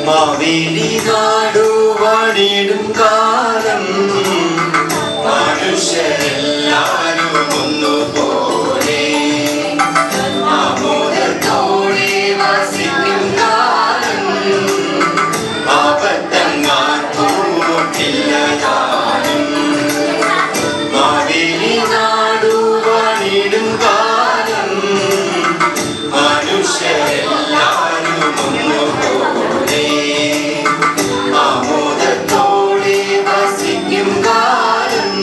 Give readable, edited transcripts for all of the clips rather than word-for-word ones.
മാവേലി നാടുവാണിടും കാലം മനുഷ്യരെല്ലാരും ഒന്നുപോലെ ആമോദത്തോടെ വസിക്കും കാലം ആപത്തങ്ങാർക്കൂട്ടില്ലതാനും മാവേലി നാടുവാണിടും കാലം മനുഷ്യരെല്ലാരും ഒന്നുപോലെ ആമോദത്തോടെ വസിക്കും കാലം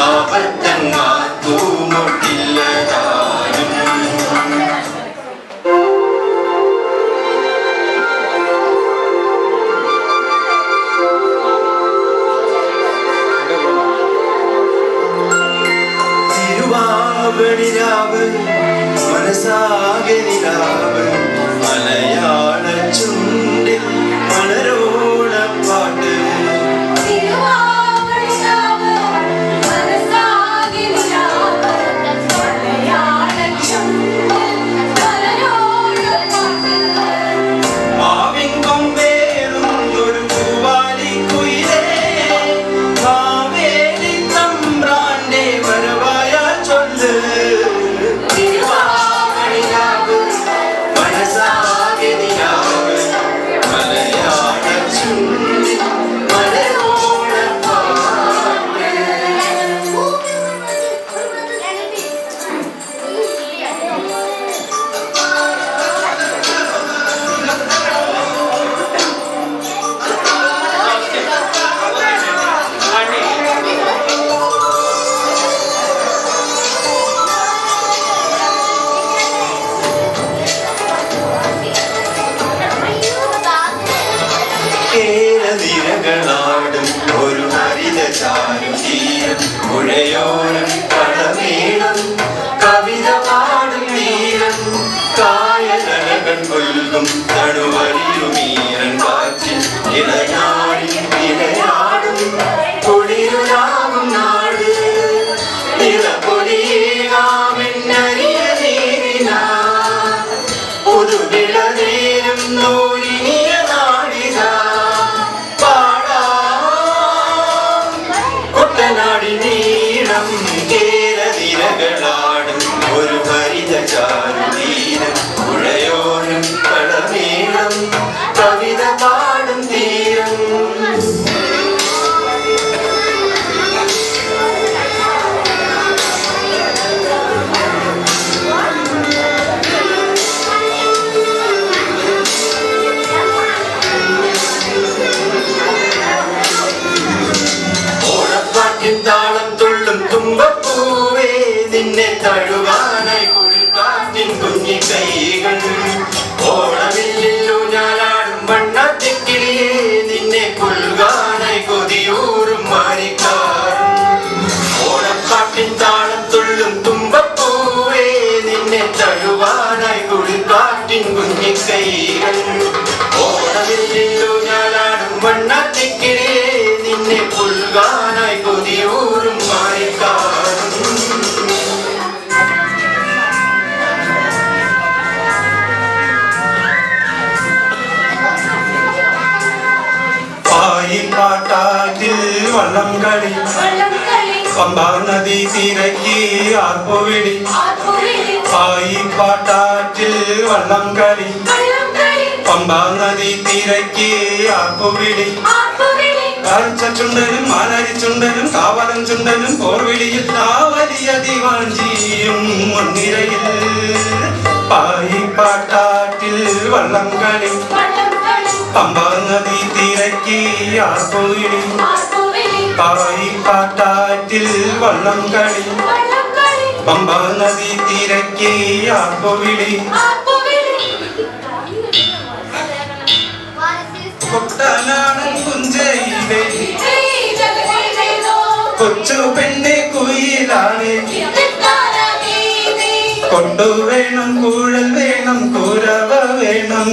ആപത്തങ്ങാർക്കൂട്ടില്ലതാനും തിരുവാവണിരാവ് മനസാകെ നിലാവ് മലയാള ചുണ്ടിൽ മലരോണപ്പാട്ട് നിരകളാടും ഒരു ഹരിത ചാരുതീരം പുഴയോരം കളമേളം കവിത പാടും നീരം കായലകൾ കൊല്ലും തടുവരിയുമീരൻ കാറ്റിൽ ഇളനാടി ഇളയാടും കുളിരുലാവും നാട് നിറപൊലിയേകാമെന്നറിയ നേരിന പുതുവിള നേരും നോടിനിയ നാടിത നീളം കേരനിരകളാടും ഒരു ഹരിത ചാരുതീരം പുഴയോരം കളമേളം കവിത പാടും തീരം ഓണപ്പാട്ടിൻ താളം തുള്ളും തുമ്പപ്പൂവേ നിന്നെ തഴുകാനായി കുളിർക്കാറ്റിൻ കുഞ്ഞി കൈകൾ ഓണമില്ലൂഞ്ഞാലാടും വണ്ണത്തിക്കിളിയേ നിന്നെ കൊൽകാനായി കൊതിയൂറും മാരിക്കാറും ഓണപ്പാട്ടിൻ താളം തുള്ളും തുമ്പപ്പൂവേ നിന്നെ തഴുകാനായി കുളിർക്കാറ്റിൻ കുഞ്ഞി കൈകൾ ഓണമില്ലൂഞ്ഞാലാടും വണ്ണത്തിക്കിളിയേ നിന്നെ കൊൽകാനായി കൊതിയൂറും മാരിക്കാറും പാട്ടാറ്റിൽ വള്ളം കളി പമ്പാ നദി തിരക്കി ആർപ്പുവിളി പാട്ടാറ്റിൽ വള്ളം കളി പമ്പാ നദി തിരക്കി ആർപ്പുവിളി ചുണ്ടനും മാനരിച്ചുണ്ടനും കാവലം ചുണ്ടനും പോർവിളിയിൽ ആ വലിയ ദിവാഞ്ചിയും മുൻനിരയിൽ പാട്ടാറ്റിൽ വള്ളം കളി പമ്പാ നദി തിരക്കി ആർപ്പുവിളി പാട്ടാറ്റിൽ വള്ളം കളി പമ്പാ നദി തിരക്കി ആർപ്പുവിളി കൊട്ടനാടൻ കുഞ്ചയിലെ കൊച്ചു പെണ്ണെ കുയിലാണ് കൊണ്ടുവേണം കുഴൽ വേണം കുരവ വേണം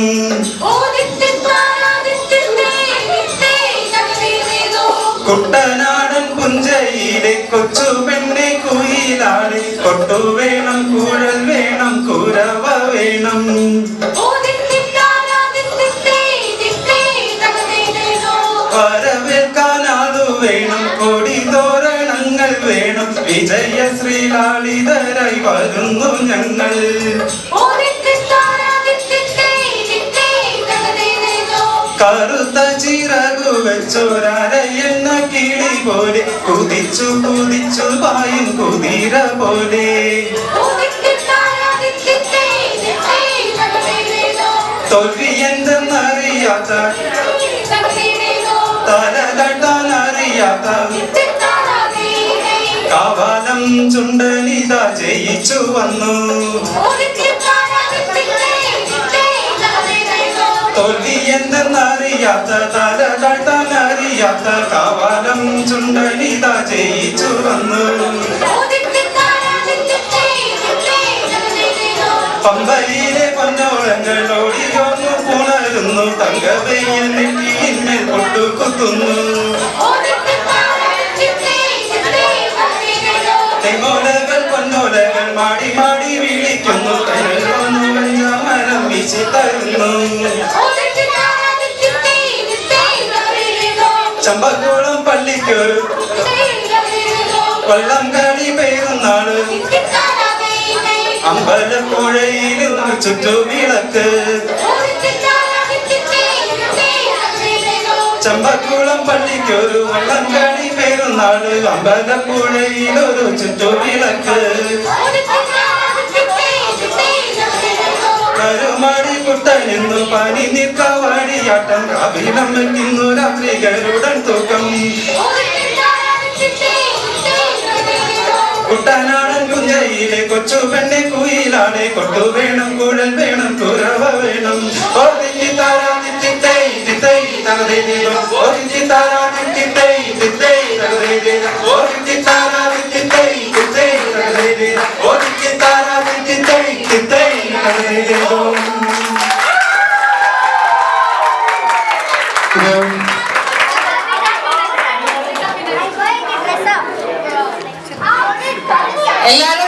കുട്ടനാടൻ കുഞ്ചയിലെ കൊച്ചു പെണ്ണെ കുയിലാണ് കൊണ്ടുവേണം കുഴൽ വേണം കുരവ വേണം വരവേൽക്കാനാതു വേണം, കൊടിതോരണങ്ങൾ വേണം, വിജയശ്രീലാളിതരായി വരുന്നു ഞങ്ങൾ. കറുത്ത ചിറകു വെച്ചൊരരയെന്ന കിളി പോലെ കുതിച്ചു കുതിച്ചു പായും കുതിര പോലെ. തോൽവി എന്തെന്നറിയാത്ത, തല തട്ടാനറിയാത്ത, കാവാലം ചുണ്ടനിതാ ജയിച്ചു വന്നു. തോൽവി എന്തെന്നറിയാത്ത, തല തട്ടാനറിയാത്ത, കാവാലം ചുണ്ടനിതാ ജയിച്ചു വന്നു. പമ്പയിലെ പൊന്നോളങ്ങൾ ഓടിയോന്നു പുണരുന്നു, തങ്കവെയിൽ നെറ്റിയിന്മേൽ പൊട്ടുകുത്തുന്നു. തെങ്ങോലകൾ പൊന്നോലകൾ മാടി മാടി വിളിക്കുന്നു, കരളൊന്നു വെഞ്ചാമരം വീശി തരുന്നു. ചമ്പക്കുളം പള്ളിക്കൊരു വള്ളം കളി പെരുന്നാള്, അമ്പലപ്പുഴയിലും ചുറ്റുവിളക്ക്. ചമ്പക്കുളം പള്ളിക്കൊരു വള്ളം കളി പെരുന്നാള്, അമ്പലപ്പുഴയിലൊരു ചുറ്റുവിളക്ക്. കരുമാടി കുട്ടനിന്നു പനി നിൽക്കവാടിയാട്ടം, കവിളം വെക്കുന്നു രാത്രികരുടൻ തൂക്കം. കുട്ടനാടൻ കുഞ്ചയിലെ കൊച്ചു പെണ്ണെ കുയിലാണെ, കൊട്ടു വേണം, കുഴൽ വേണം, കുരവ വേണം. ഓതിച്ചി താരാ തിത്തൈ തിത്തൈ തകതേനോ, ഓതിച്ചി താരാ തിത്തൈ തിത്തൈ തകതേനോ, ഓതിച്ചി താരാ തിത്തൈ തിത്തൈ തകതേനോ, ഓതിച്ചി താരാ തിത്തൈ തിത്തൈ തകതേനോ. എല്ലാരും